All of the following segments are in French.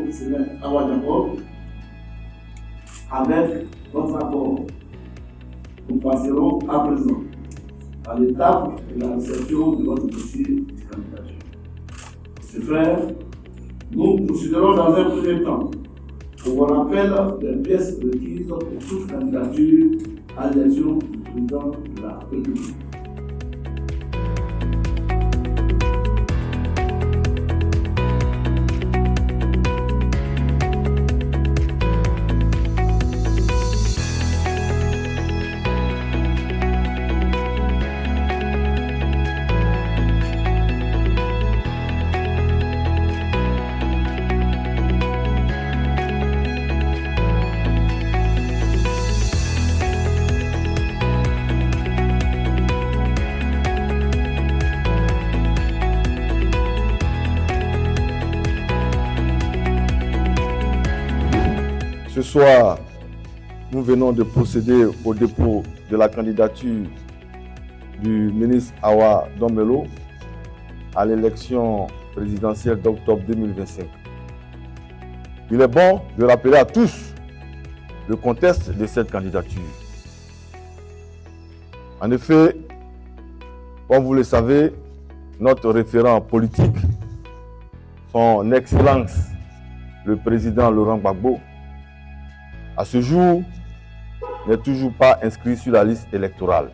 professionnel Awa Jacob, avec votre accord, nous passerons à présent à l'étape de la réception de votre dossier de candidature. Mes frères, nous procéderons dans un premier temps au rappel des pièces requises pour toute candidature à l'élection du président de la République. Ce soir, nous venons de procéder au dépôt de la candidature du ministre Awa Dombello à l'élection présidentielle d'octobre 2025. Il est bon de rappeler à tous le contexte de cette candidature. En effet, comme vous le savez, notre référent politique, son Excellence, le président Laurent Gbagbo, à ce jour, n'est toujours pas inscrit sur la liste électorale.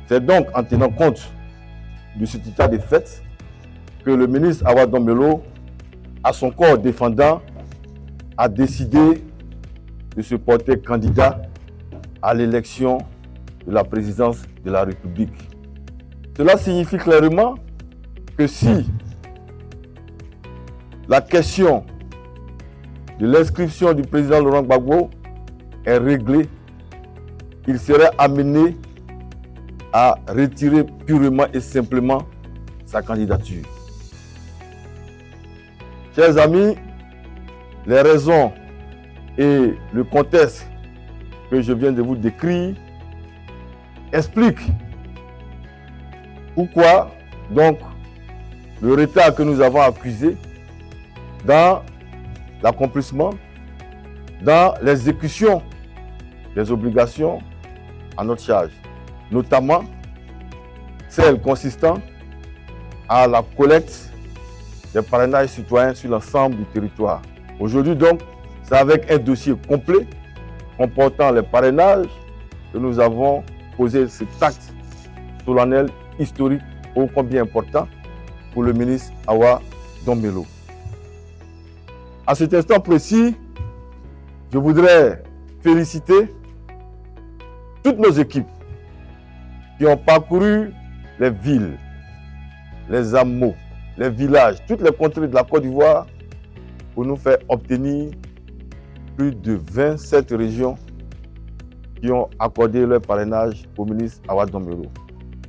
C'est donc en tenant compte de cet état de fait que le ministre Awa Dombello, à son corps défendant, a décidé de se porter candidat à l'élection de la présidence de la République. Cela signifie clairement que si la question de l'inscription du président Laurent Gbagbo est réglée, il serait amené à retirer purement et simplement sa candidature. Chers amis, les raisons et le contexte que je viens de vous décrire expliquent pourquoi donc le retard que nous avons accusé dans l'accomplissement, dans l'exécution des obligations à notre charge, notamment celles consistant à la collecte des parrainages citoyens sur l'ensemble du territoire. Aujourd'hui donc, c'est avec un dossier complet comportant les parrainages que nous avons posé cet acte solennel, historique, ô combien important pour le ministre Awa Dombello. À cet instant précis, je voudrais féliciter toutes nos équipes qui ont parcouru les villes, les hameaux, les villages, toutes les contrées de la Côte d'Ivoire pour nous faire obtenir plus de 27 régions qui ont accordé leur parrainage au ministre Awa Dombello.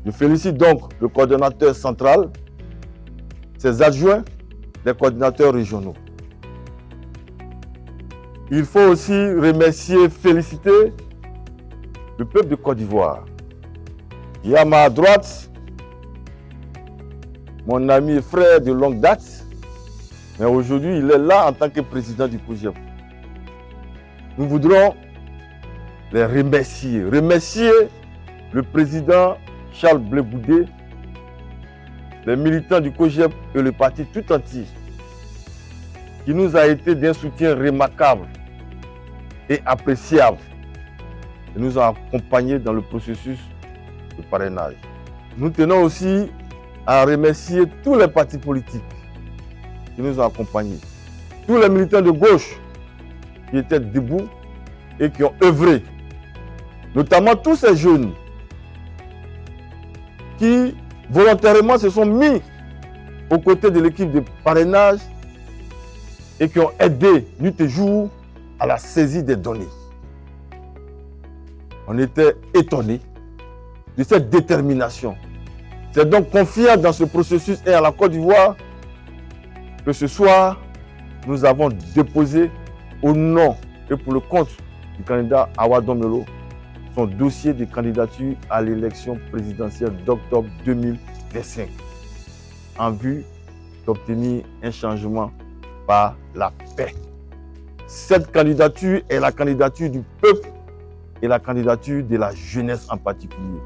Je félicite donc le coordonnateur central, ses adjoints, les coordinateurs régionaux. Il faut aussi remercier, féliciter le peuple de Côte d'Ivoire. Il y a à ma droite mon ami et frère de longue date, mais aujourd'hui il est là en tant que président du COJEP. Nous voudrons les remercier. Remercier le président Charles Blé Goudé, les militants du COJEP et le parti tout entier, qui nous a été d'un soutien remarquable et appréciable et nous a accompagnés dans le processus de parrainage. Nous tenons aussi à remercier tous les partis politiques qui nous ont accompagnés, tous les militants de gauche qui étaient debout et qui ont œuvré, notamment tous ces jeunes qui volontairement se sont mis aux côtés de l'équipe de parrainage et qui ont aidé nuit et jour à la saisie des données. On était étonnés de cette détermination. C'est donc confiant dans ce processus et à la Côte d'Ivoire que ce soir, nous avons déposé au nom et pour le compte du candidat Awa Dombello son dossier de candidature à l'élection présidentielle d'octobre 2025 en vue d'obtenir un changement par la paix. Cette candidature est la candidature du peuple et la candidature de la jeunesse en particulier.